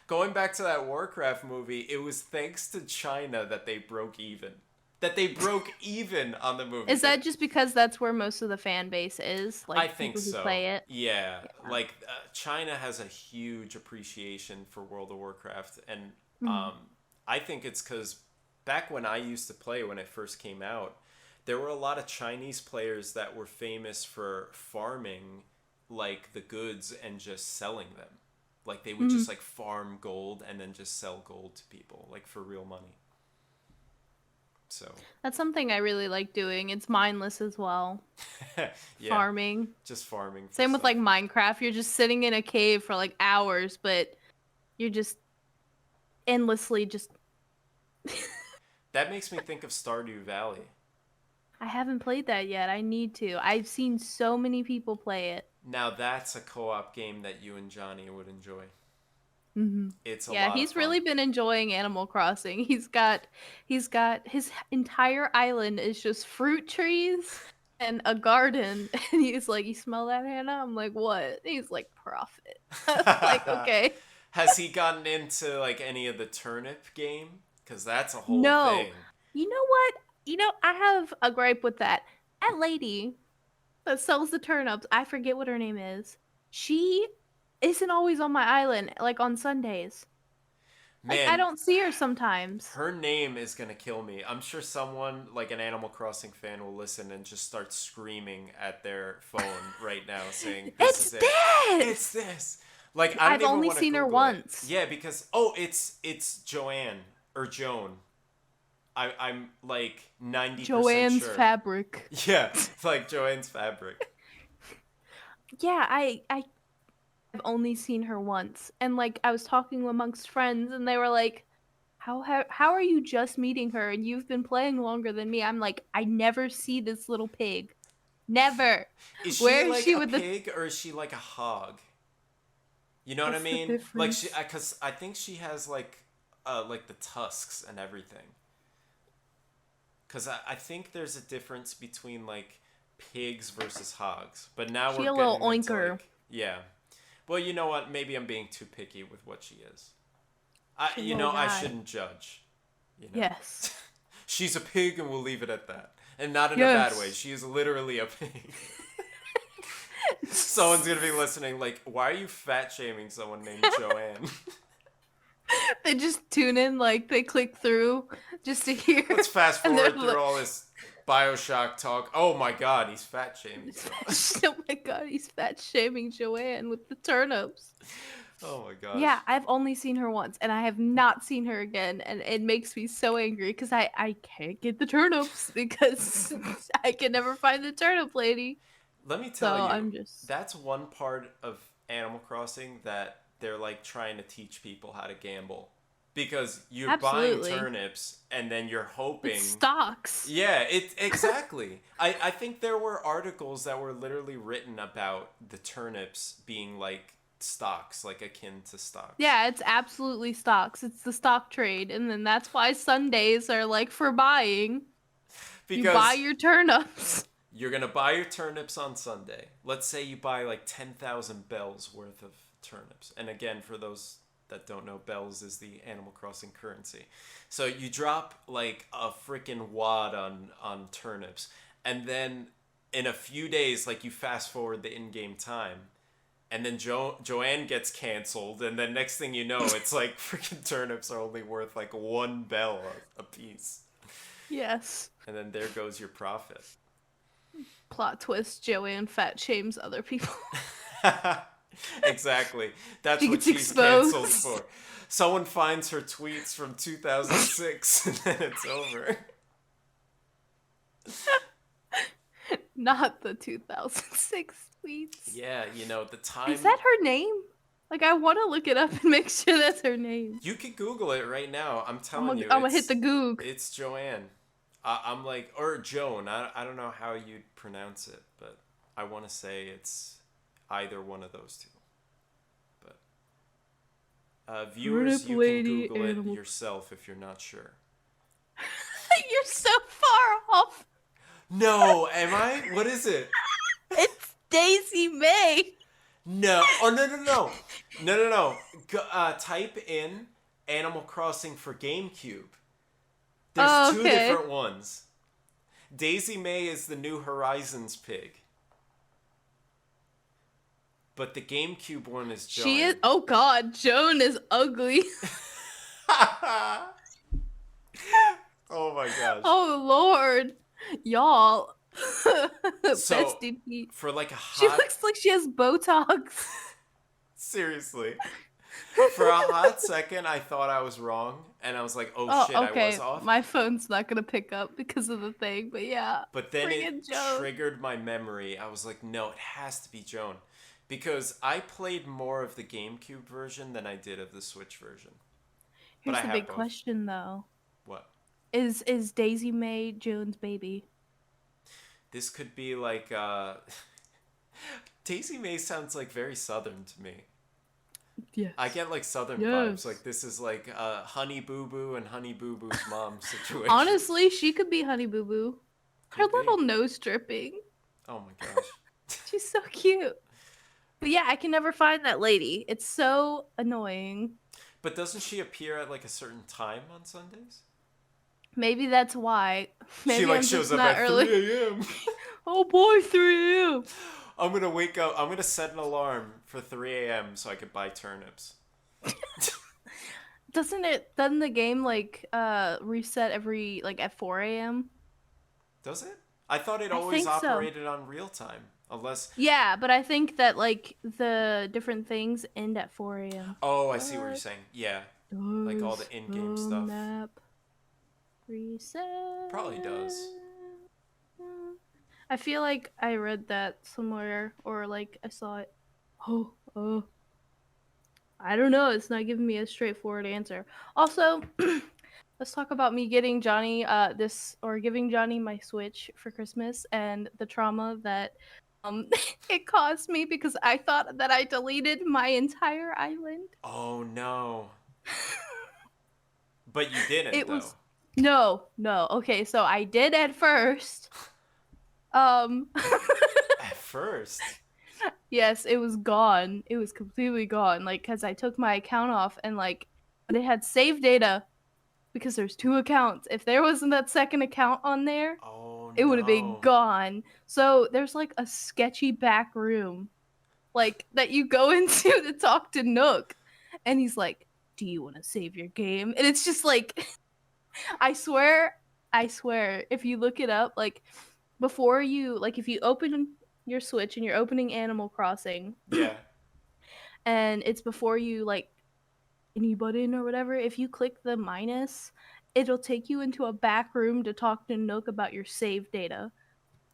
Going back to that Warcraft movie, it was thanks to China that they broke even. That they broke even on the movie. Is that just because that's where most of the fan base is? Like I think people who so. play it? Yeah. Yeah. Like China has a huge appreciation for World of Warcraft, and Mhm. I think it's because back when I used to play when it first came out, there were a lot of Chinese players that were famous for farming like the goods and just selling them. Like they would just like farm gold and then just sell gold to people like for real money. So That's something I really like doing. It's mindless as well. yeah, Farming. just farming. For Same with stuff. like Minecraft. You're just sitting in a cave for like hours, but you're just endlessly just. That makes me think of Stardew Valley. I haven't played that yet. I need to. I've seen so many people play it. Now that's a co-op game that you and Johnny would enjoy. Mm-hmm. It's a Yeah, lot he's of fun. really been enjoying Animal Crossing. He's got his entire island is just fruit trees and a garden. And he's like, "You smell that, Hannah?" I'm like, "What?" He's like, "Profit." I was like, "Okay." Has he gotten into like any of the turnip game? Because that's a whole No. thing. You know what? I have a gripe with that. That lady that sells the turnips, I forget what her name is. She isn't always on my island, like on Sundays. Like I Man, don't see her sometimes. her name is gonna kill me. I'm sure someone like an Animal Crossing fan will listen and just start screaming at their phone right now, saying, "This It's is it. It's this. this." Like I don't I've even only want to seen her Google it. once. Yeah, because it's Joanne or Joan. I'm like 90% Joanne's sure. fabric. Yeah, like Joanne's fabric. Yeah, I've only seen her once, and like I was talking amongst friends, and they were like, "How are you just meeting her, and you've been playing longer than me?" I'm like, "I never see this little pig, never. Is she Where is like she a with the? pig or is she like a hog? You know what I What's the mean? Like difference?" cause I think she has like the tusks and everything. Cause I think there's a difference between like pigs versus hogs. But now She we're a little getting into oinker. like yeah. Well, you know what? Maybe I'm being too picky with what she is. She a little I guy. shouldn't judge. You know, Yes. she's a pig, and we'll leave it at that. And not in a bad way. Yes. She is literally a pig. Someone's gonna be listening. Like, why are you fat shaming someone named Joanne? They just tune in, like they click through just to hear, Let's fast and they're forward through like, all this Bioshock talk. Oh my God, he's fat shaming someone. "Oh my god, he's fat shaming Joanne with the turnips." Oh my gosh. Yeah, I've only seen her once, and I have not seen her again, and it makes me so angry because I can't get the turnips because I can never find the turnip lady. Let me So tell you, I'm just that's one part of Animal Crossing that they're like trying to teach people how to gamble. Because you're buying absolutely. turnips and then you're hoping. It's stocks. Yeah, it exactly. I think there were articles that were literally written about the turnips being like stocks, like akin to stocks. Yeah, it's absolutely stocks. It's the stock trade, and then that's why Sundays are like for buying. You buy Because your turnips. you're gonna buy your turnips on Sunday. Let's say you buy like 10,000 bells worth of turnips. And again, for those that don't know, bells is the Animal Crossing currency. So you drop like a freaking wad on turnips, and then in a few days, like you fast forward the in-game time, and then Joanne gets canceled, and then next thing you know, it's like freaking turnips are only worth like 1 bell a piece, Yes. and then there goes your profit. Plot twist: Joanne fat shames other people. Exactly. That's She what gets she's canceled exposed. for. Someone finds her tweets from 2006 and then it's over. Not the 2006 tweets. Yeah, you know, the time. Is that her name? Like, I want to look it up and make sure that's her name. You can Google it right now. I'm telling you, I'm gonna hit the Goog. it's Joanne. I'm like, or Joan. I don't know how you'd pronounce it, but I want to say it's either one of those two. But viewers, Turnip you can lady Google it animal. yourself if you're not sure. You're so far off. No, am I? What is it? It's Daisy May. No. Oh, no, no, no. No, no, no. Type in Animal Crossing for GameCube. There's two different ones. Daisy May is the New Horizons pig. But the GameCube one is Joan. She is. Oh God, Joan is ugly. Oh my gosh. Oh Lord, y'all. So, Bestie Pete. for like a She hot... looks like she has Botox. Seriously. For a hot second, I thought I was wrong. And I was like, oh shit, okay. I was off. My phone's not gonna pick up because of the thing, but yeah. But then it Joan. triggered my memory. I was like, no, it has to be Joan. Because I played more of the GameCube version than I did of the Switch version. Here's But the big question, though. What? Is Daisy May Joan's baby? This could be like... Daisy May sounds like very Southern to me. Yes. I get like Southern vibes. Like this is like Honey Boo Boo and Honey Boo Boo's mom situation. Honestly, she could be Honey Boo Boo. Her little nose dripping. Oh my gosh. She's so cute. But yeah, I can never find that lady. It's so annoying. But doesn't she appear at like a certain time on Sundays? Maybe that's why. She Maybe like I'm shows just up not at early. 3 a.m. Oh boy, 3 a.m. I'm gonna wake up. I'm gonna set an alarm for 3 a.m. so I could buy turnips. Doesn't the game like reset every like at 4 a.m.? Does it? I thought it I always think so. operated on real time. Unless. Yeah, but I think that like the different things end at 4 a.m. Oh, I see what you're But saying. Yeah. Like all does the in the game stuff. map reset? Probably does. I feel like I read that somewhere or like I saw it. Oh, I don't know. It's not giving me a straightforward answer. Also, let's talk about me getting Johnny giving Johnny my Switch for Christmas and the trauma that it caused me because I thought that I deleted my entire island. Oh no. But you didn't It though. was no. Okay, so I did at first. Um At first. Yes, it was gone. It was completely gone. Like, cause I took my account off and like, but it had save data because there's two accounts. If there wasn't that second account on there, Oh it would have been no. gone. So there's like a sketchy back room, like that you go into to talk to Nook, and he's like, "Do you want to save your game?" And it's just like, I swear, if you look it up, like before you, like if you open your Switch and you're opening Animal Crossing, Yeah. and it's before you like any button or whatever, if you click the minus, it'll take you into a back room to talk to Nook about your save data.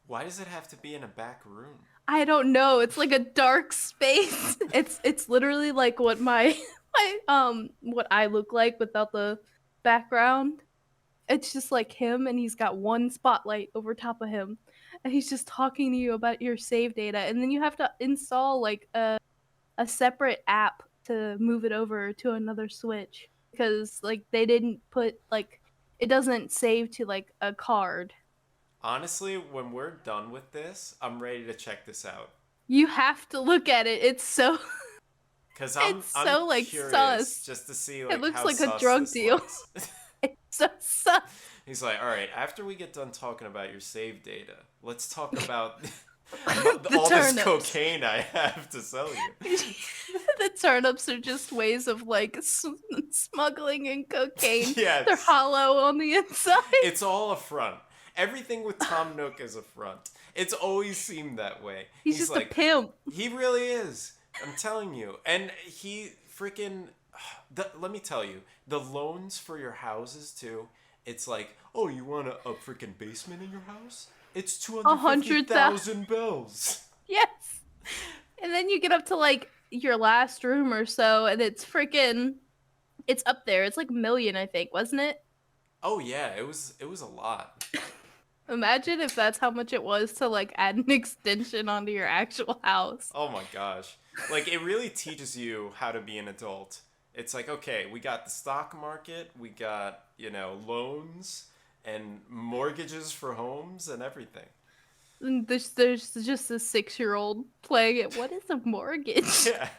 Why does it have to be in a back room? I don't know. It's like a dark space. It's literally like what my what I look like without the background. It's just like him and he's got one spotlight over top of him and he's just talking to you about your save data and then you have to install like a separate app to move it over to another Switch because like they didn't put like it doesn't save to like a card. Honestly, when we're done with this, I'm ready to check this out. You have to look at it. It's so Cause it's I'm so like curious sus. just to see It like looks how like a sus drug this deal. looks. It's so sus. He's like, all right, after we get done talking about your save data, let's talk about The all this turnips. cocaine I have to sell you. The turnips are just ways of like smuggling in cocaine. Yes. They're hollow on the inside. It's all a front. Everything with Tom Nook is a front. It's always seemed that way. He's just like, a pimp. He really is. I'm telling you. And he freaking. Let me tell you, the loans for your houses too. It's like, oh, you want a freaking basement in your house? It's 250,000 bells. Yes. And then you get up to like your last room or so, and it's freaking. It's up there. It's like a million, I think, wasn't it? Oh yeah, it was a lot. Imagine if that's how much it was to like add an extension onto your actual house. Oh my gosh. Like it really teaches you how to be an adult. It's like, okay, we got the stock market, we got, loans and mortgages for homes and everything. And there's just a 6-year-old playing it. What is a mortgage? Yeah.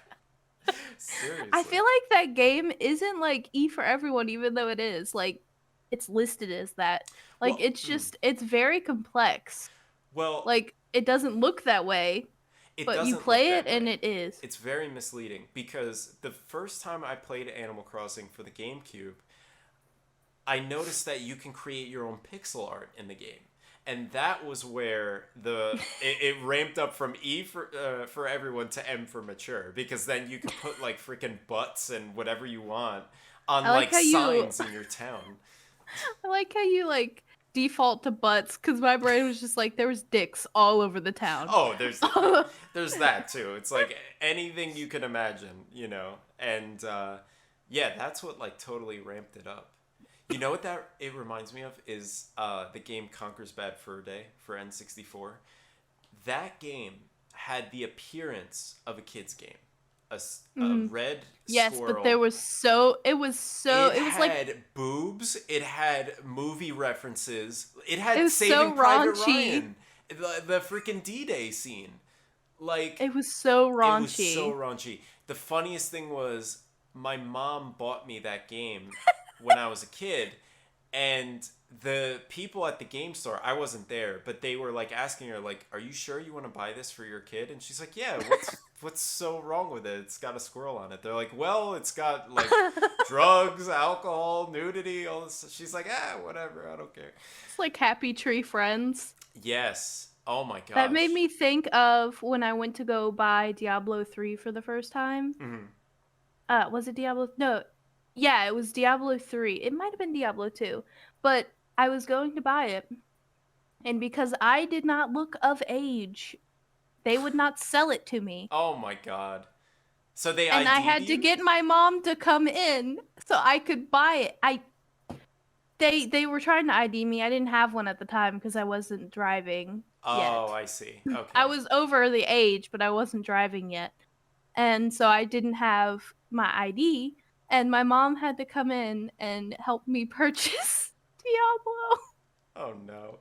Seriously. I feel like that game isn't like E for everyone, even though it is. Like, it's listed as that. Like, Well, it's very complex. Well, like, it doesn't look that way, but you play it and it is. It's very misleading because the first time I played Animal Crossing for the GameCube, I noticed that you can create your own pixel art in the game. And that was where it ramped up from E for everyone to M for mature, because then you could put like freaking butts and whatever you want on like signs in your town. I like how you like default to butts, because my brain was just like there was dicks all over the town. Oh, there's that too. It's like anything you can imagine, and yeah, that's what like totally ramped it up. You know what that it reminds me of is the game Conker's Bad Fur Day for N64. That game had the appearance of a kid's game. A red yes, squirrel. But it was had boobs. It had movie references. It had Saving Private raunchy. Ryan. The freaking D-Day scene. Like, It was so it was so raunchy. raunchy. The funniest thing was my mom bought me that game when I was a kid, and the people at the game store, I wasn't there, but they were like asking her, like, "Are you sure you want to buy this for your kid?" And she's like, "Yeah. What's so wrong with it? It's got a squirrel on it." They're like, "Well, it's got like drugs, alcohol, nudity, all this." She's like, whatever. I don't care." It's like Happy Tree Friends. Yes. Oh my That made gosh. me think of when I went to go buy Diablo 3 for the first time. Hmm. Was it Diablo? No. Yeah, it was Diablo 3. It might have been Diablo 2. But I was going to buy it, and because I did not look of age, they would not sell it to me. Oh my god. So they And I ID'd had to you? get my mom to come in so I could buy it. They were trying to ID me. I didn't have one at the time because I wasn't driving Oh, yet. I see. I Okay. was over the age, but I wasn't driving yet. And so I didn't have my ID, and my mom had to come in and help me purchase Diablo. Oh no.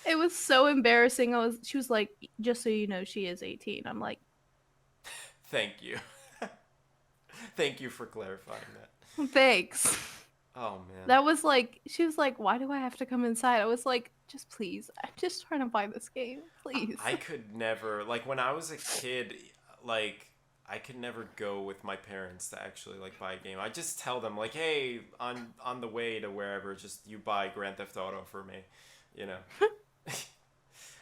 It was so embarrassing. She was like, "Just so you know, she is 18." I'm like, Thank you. Thank you for clarifying that. "Thanks." Oh man. That was like, she was like, "Why do I have to come inside?" I was like, "Just please. I'm just trying to buy this game. Please." I could never, like when I was a kid, like I could never go with my parents to actually like buy a game. I just tell them like, "Hey, on the way to wherever, just you buy Grand Theft Auto for me." You know.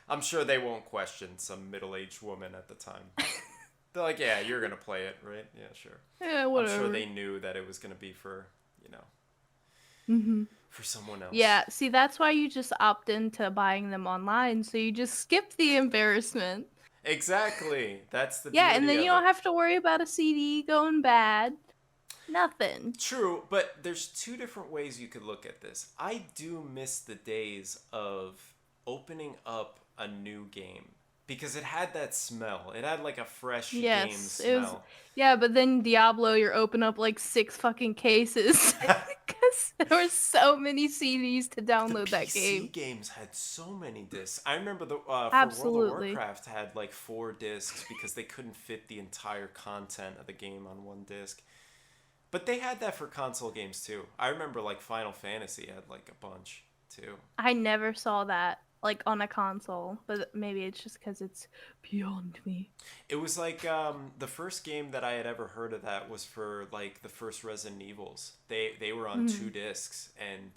I'm sure they won't question some middle-aged woman at the time. They're like, "Yeah, you're going to play it, right?" Yeah, sure. Yeah, I'm sure whatever. they knew that it was going to be for, you know, Mhm. for someone else. Yeah, see, that's why you just opt into buying them online, so you just skip the embarrassment. Exactly. That's the Yeah, and beauty then you of don't it. have to worry about a CD going bad. Nothing. True, but there's two different ways you could look at this. I do miss the days of opening up a new game because it had that smell. It had like a fresh game Yes, it was. smell. Yeah, but then Diablo, you're open up like 6 fucking cases because there were so many CDs to The download that PC game. games had so many discs. I remember the for World of Absolutely. Warcraft had like 4 discs because they couldn't fit the entire content of the game on one disc. But they had that for console games too. I remember like Final Fantasy had like a bunch too. I never saw that like on a console, but maybe it's just because it's beyond me. It was like the first game that I had ever heard of that was for like the first Resident Evils. They were on Mhm. 2 discs, and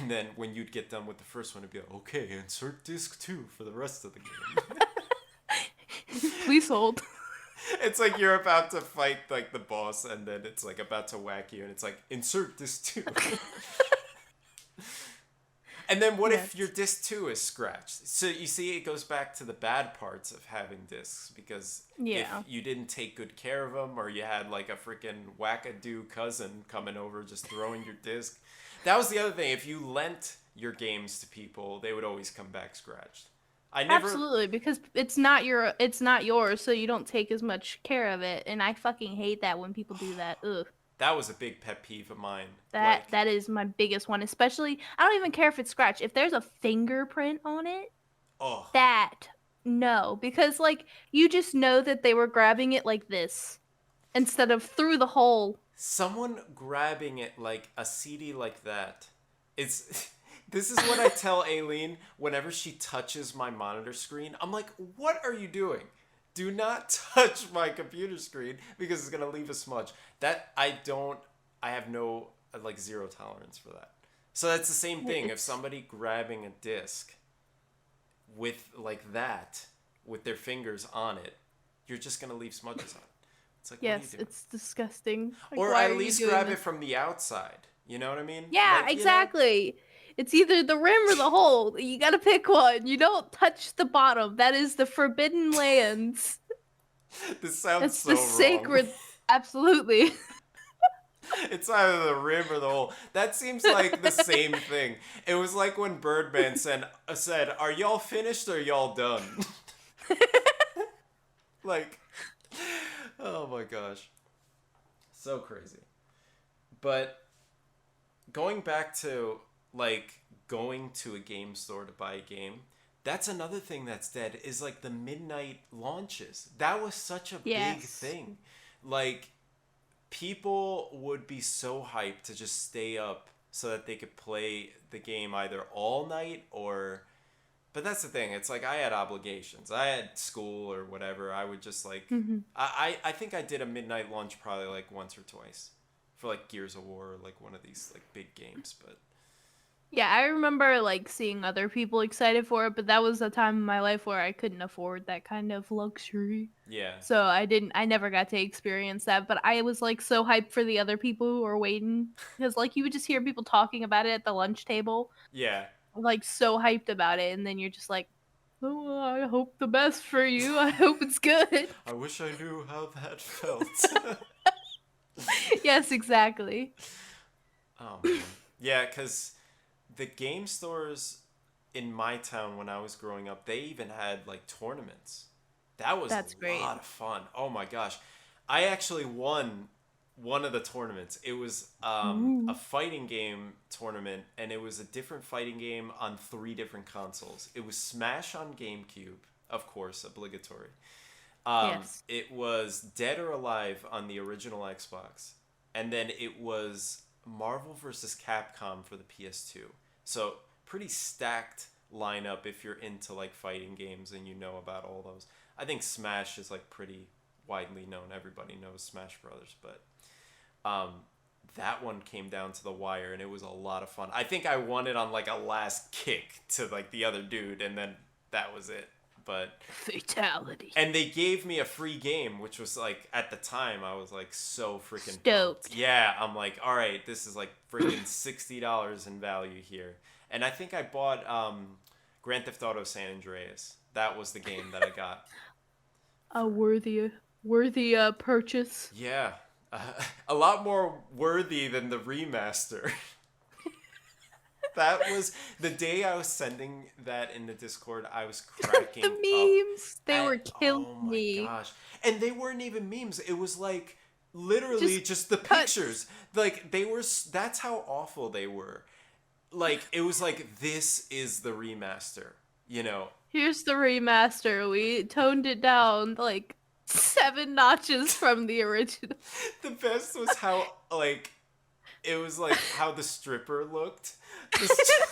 then when you'd get done with the first one, it'd be like, okay, insert disc 2 for the rest of the game. Please hold. It's like you're about to fight like the boss, and then it's like about to whack you, and it's like insert disc 2. And then what if your Yes. disc 2 is scratched? So you see, it goes back to the bad parts of having discs because if Yeah. you didn't take good care of them or you had like a freaking wackadoo cousin coming over just throwing your disc. That was the other thing. If you lent your games to people, they would always come back scratched. I never. Absolutely, because it's not yours, so you don't take as much care of it, and I fucking hate that when people do that. Ugh. That was a big pet peeve of mine. That Like, that is my biggest one, especially I don't even care if it's scratched. If there's a fingerprint on it, oh, that no, because like you just know that they were grabbing it like this instead of through the hole. someone grabbing it like a CD like that. It's this is what I tell Aileen whenever she touches my monitor screen. I'm like, "What are you doing? Do not touch my computer screen because it's going to leave a smudge." That I don't I have no like zero tolerance for that. So that's the same thing if It's somebody grabbing a disc with like that with their fingers on it, you're just going to leave smudges on it. It's like, "What are you yes, doing?" it's disgusting. Like Or why are at you least doing grab it this? from the outside. You know what I mean? Yeah, Like, exactly. It's either the rim or the hole. You gotta pick one. You don't touch the bottom. That is the forbidden lands. this sounds It's the so wrong. sacred. Absolutely. It's either the rim or the hole. That seems like the same thing. It was like when Birdman said, "Are y'all finished or y'all done?" Like, oh my gosh. So crazy. But going back to like going to a game store to buy a game, That's another thing that's dead is like the midnight launches. That was such a big Yes. thing. Like people would be so hyped to just stay up so that they could play the game either all night or, but that's the thing. It's like I had obligations. I had school or whatever. I would just like Hmm. I think I did a midnight launch probably like once or twice for like Gears of War or like one of these like big games, but Yeah, I remember like seeing other people excited for it, but that was a time in my life where I couldn't afford that kind of luxury. yeah. So I never got to experience that, but I was like so hyped for the other people who were waiting because like you would just hear people talking about it at the lunch table, Yeah. like so hyped about it, and then you're just like, "Oh, I hope the best for you. I hope it's good." I wish I knew how that felt. Yes, exactly. Oh man. Yeah, cuz the game stores in my town when I was growing up, they even had like tournaments. That was That's a great. lot of fun. Oh my gosh. I actually won one of the tournaments. It was a Ooh. fighting game tournament, and it was a different fighting game on three different consoles. It was Smash on GameCube, of course, obligatory. Yes. It was Dead or Alive on the original Xbox, and then it was Marvel vs. Capcom for the PS2. So pretty stacked lineup if you're into like fighting games and you know about all those. I think Smash is like pretty widely known. Everybody knows Smash Brothers, but um, that one came down to the wire and it was a lot of fun. I think I won it on like a last kick to like the other dude, and then that was it. But Fatality. and they gave me a free game, which was like at the time I was like so freaking pumped. Stoked. Yeah, I'm like, all right, this is like freaking $60 in value here. And I think I bought Grand Theft Auto San Andreas. That was the game that I got. A worthy purchase. Yeah, a lot more worthy than the remaster. That was the day I was sending that in the Discord. I was The cracking up. memes, they were killing Oh my me. gosh. And they weren't even memes. It was like literally Just just the cuts. pictures. Like they were that's how awful they were. Like it was like this is the remaster, you know. Here's the remaster. We toned it down like 7 notches from the original. The best was how like it was like how the stripper looked.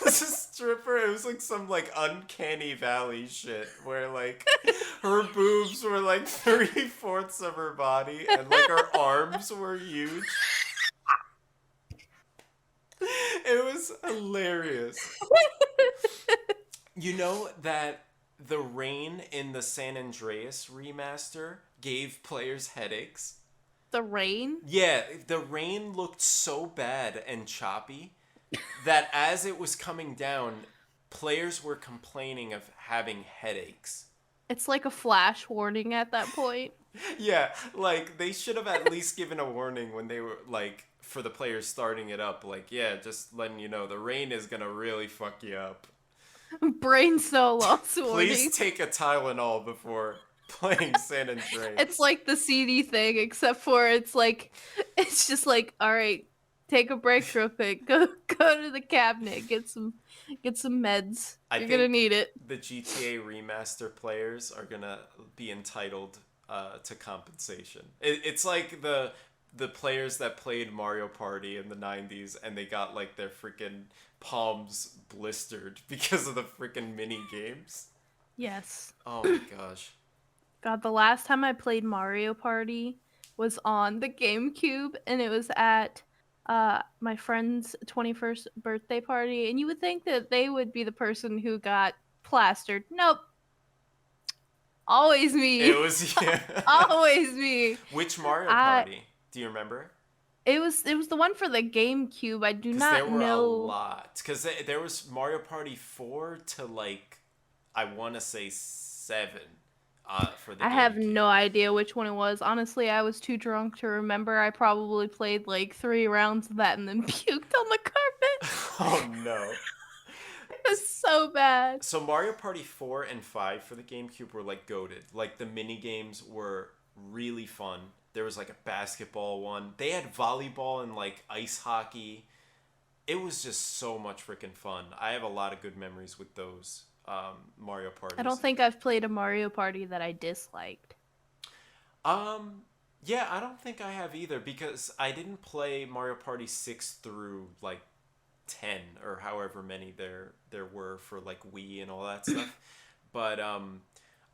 The stripper, it was like some like uncanny valley shit where like her boobs were like 3/4 of her body and like her arms were huge. It was hilarious. You know that the rain in the San Andreas remaster gave players headaches? The rain? Yeah, the rain looked so bad and choppy that as it was coming down, players were complaining of having headaches. It's like a flash warning at that point. Yeah, like they should have at least given a warning when they were like for the players starting it up, like, yeah, just letting you know the rain is gonna really fuck you up. Brain cell loss Please warning. take a Tylenol before playing San Andreas. It's like the CD thing, except for it's just like, all right, take a break real quick. Go to the cabinet, get some meds. I You're think gonna need it. the GTA remaster players are gonna be entitled to compensation. It's like the players that played Mario Party in the 90s and they got like their freaking palms blistered because of the freaking mini games. Yes. Oh my gosh. God, the last time I played Mario Party was on the GameCube, and it was at my friend's 21st birthday party. And you would think that they would be the person who got plastered. Nope. Always It me. was yeah. Always me. Which Mario I Party? Do you remember? it was the one for the GameCube. I do Because there not were a know. lot. Because there was Mario Party 4 to like, I want to say 7 for the I have GameCube. no idea which one it was. Honestly, I was too drunk to remember. I probably played like 3 rounds of that and then puked on the carpet. Oh no. It was so bad. So Mario Party 4 and 5 for the GameCube were like goated. Like the mini games were really fun. There was like a basketball one. They had volleyball and like ice hockey. It was just so much freaking fun. I have a lot of good memories with those Mario I don't parties. think I've played a Mario Party that I disliked. Um, yeah, I don't think I have either because I didn't play Mario Party 6 through like 10 or however many there were for like Wii and all that stuff. But I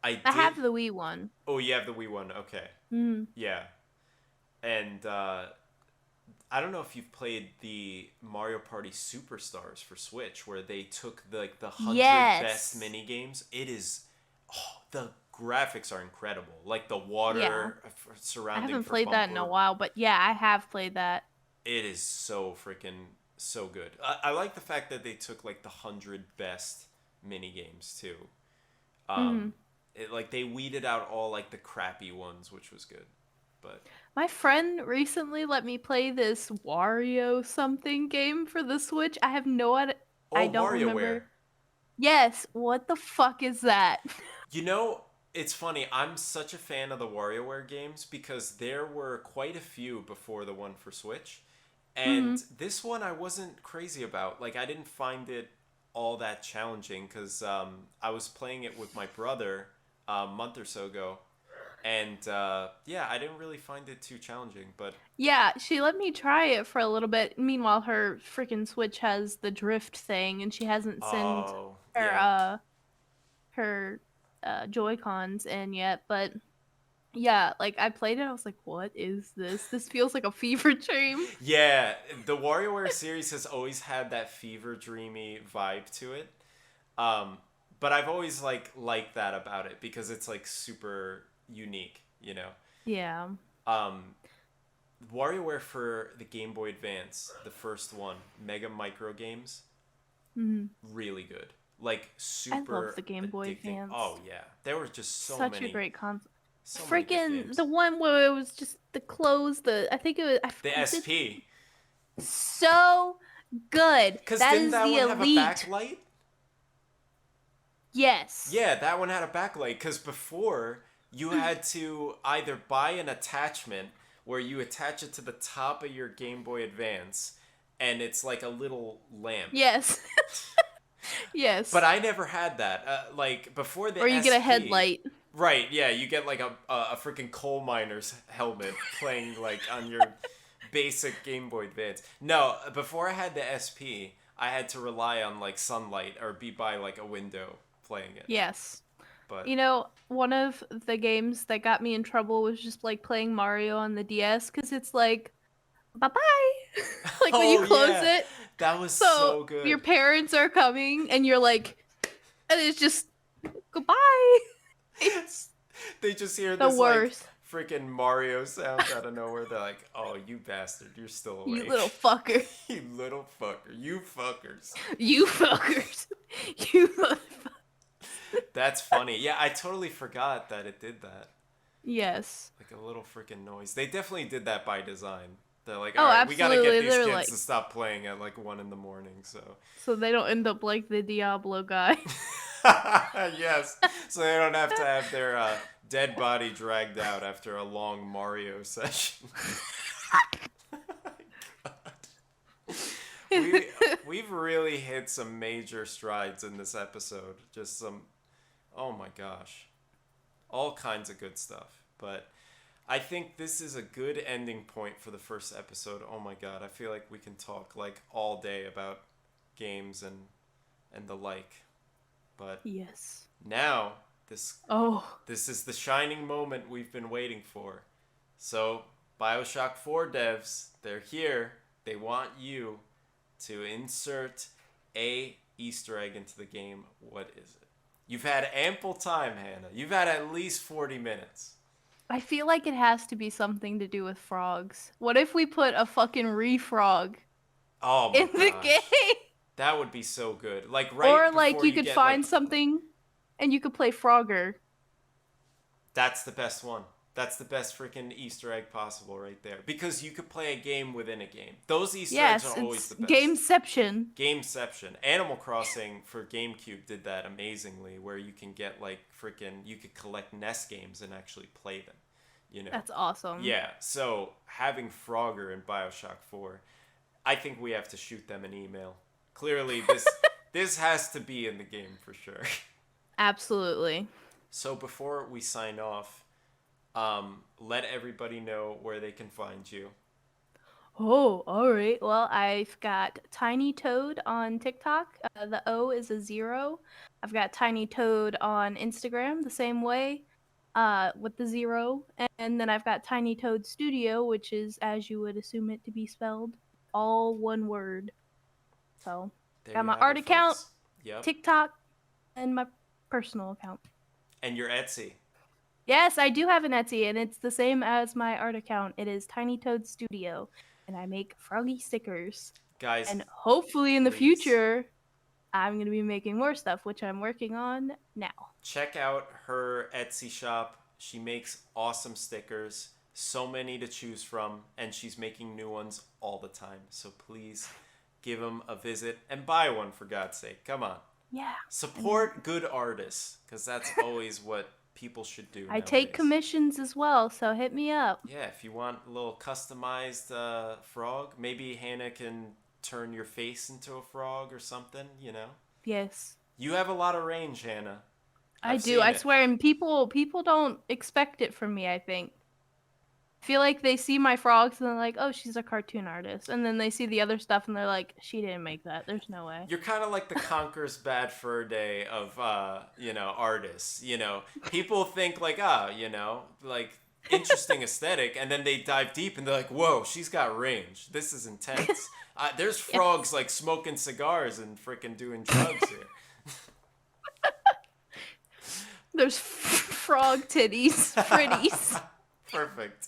I did. have the Wii one. Oh, you have the Wii one. Okay. Mm. Yeah. And I don't know if you've played the Mario Party Superstars for Switch, where they took the 100 best Yes. mini games. It is, oh, the graphics are incredible. Like the Yeah. water I surrounding haven't for played that in a Bumper, while, but yeah, I have played that. it is so freaking so good. I like the fact that they took like the 100 best mini games too. Mm. Like they weeded out all like the crappy ones, which was good. But My friend recently let me play this Wario something game for the Switch. I have no idea. I oh, don't WarioWare. remember. Yes, what the fuck is that? You know, it's funny. I'm such a fan of the WarioWare games because there were quite a few before the one for Switch. Hmm. And this one I wasn't crazy about. Like, I didn't find it all that challenging because I was playing it with my brother a month or so ago. And yeah, I didn't really find it too challenging. But, Yeah, she let me try it for a little bit. Meanwhile, her freaking Switch has the drift thing, and she hasn't sent oh, her yeah. her Joy-Cons in yet. But yeah, like I played it, I was like, "What is this? This feels like a fever dream." Yeah, the WarioWare series has always had that fever dreamy vibe to it. Um, but I've always liked that about it because it's like super unique, you know. Yeah. Um, WarioWare for the Game Boy Advance, the first one, Mega Micro Games, Hmm. really good. Like I love super the Game Boy addicting. Advance. Oh yeah, there were just Such a great console. so many good Freaking games. the one where it was just the clothes. I think it was. The Was it SP, so good? because That didn't is that the one have a elite. backlight? Yes. Yeah, that one had a backlight because before you had to either buy an attachment where you attach it to the top of your Game Boy Advance and it's like a little lamp. Yes. But Yes. I never had that. Like before Or the you get a SP, headlight. right? Yeah, you get like a freaking coal miner's helmet playing like on your basic Game Boy Advance. No, before I had the SP, I had to rely on like sunlight or be by like a window playing it. Yes. But You know, one of the games that got me in trouble was just like playing Mario on the DS because it's like, bye bye. Like when you oh close yeah, it. that was So so your good. parents are coming and you're like, and it's just goodbye. It's They just hear the this like worst. freaking Mario sound out of nowhere. They're like, "Oh, you bastard, you're still You awake." little fucker. You little fucker, you fuckers. You fuckers. You motherfuckers. That's funny. Yeah, I totally forgot that it did that. Yes. Like a little freaking noise. They definitely did that by design. They're like, all Oh, right, we gotta get absolutely. these They're kids like, to stop playing at like 1 in the morning. So, so they don't end up like the Diablo guy. yes, so they don't have to have their dead body dragged out after a long Mario session. we we've really hit some major strides in this episode. Just some, oh my gosh, all kinds of good stuff. But I think this is a good ending point for the first episode. Oh my god, I feel like we can talk like all day about games and the like. But Yes. now this Oh. this is the shining moment we've been waiting for. So, BioShock 4 devs, they're here. They want you to insert a Easter egg into the game. What is it? You've had ample time, Hannah. You've had at least 40 minutes. I feel like it has to be something to do with frogs. What if we put a fucking re-frog Oh my in the gosh. game? That would be so good. Like Or right like before you you could get like, find something and you could play Frogger. that's the best one. That's the best freaking Easter egg possible right there. Because you could play a game within a game. Those Easter eggs Yes, are always it's the best. Gameception. Gameception. Animal Crossing for GameCube did that amazingly, where you can get like freaking, you could collect NES games and actually play them. You know? That's awesome. Yeah, so having Frogger in BioShock 4, I think we have to shoot them an email. Clearly, This has to be in the game for sure. Absolutely. So before we sign off, let everybody know where they can find you. Oh, all right. Well, I've got Tiny Toad on TikTok. The O is a 0. I've got Tiny Toad on Instagram the same way, with the 0. And then I've got TinytoadStudio, which is as you would assume it to be spelled, all one word. So, There got you my have art it, account, folks. Yep. TikTok, and my personal account. And your Etsy. Yes, I do have an Etsy, and it's the same as my art account. It is TinytoadStudio, and I make froggy stickers. Guys, And hopefully in the please future, I'm going to be making more stuff, which I'm working on now. check out her Etsy shop. She makes awesome stickers, so many to choose from, and she's making new ones all the time. So please give them a visit and buy one for God's sake. Come on. Yeah. Support good artists, because that's always what people should do I take nowadays. commissions as well, so hit me up. Yeah, if you want a little customized frog, maybe Hannah can turn your face into a frog or something, you know? Yes. You have a lot of range, Hannah. I I've do. seen I it. swear, and people don't expect it from me, I think. I feel like they see my frogs and they're like, "Oh, she's a cartoon artist." And then they see the other stuff and they're like, "She didn't make that. There's no way." You're kind of like the Conquer's Bad Fur Day of, artists. People think like, like interesting aesthetic, and then they dive deep and they're like, whoa, she's got range. This is intense. There's frogs Yes. like smoking cigars and freaking doing drugs here. There's frog titties, fritties. Perfect.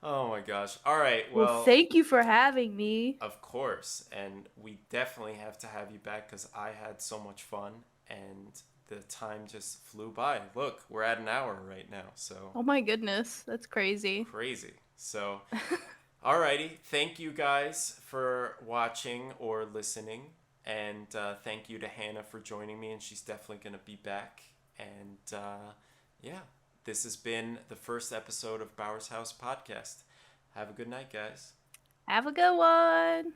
Oh my gosh. All right. Well, Well, thank you for having me. of course. And we definitely have to have you back because I had so much fun and the time just flew by. Look, we're at an hour right now. So Oh my goodness, that's crazy. crazy. So, alrighty. Thank you guys for watching or listening. And thank you to Hannah for joining me. And she's definitely going to be back. And yeah, this has been the first episode of Bauer's House Podcast. Have a good night, guys. Have a good one.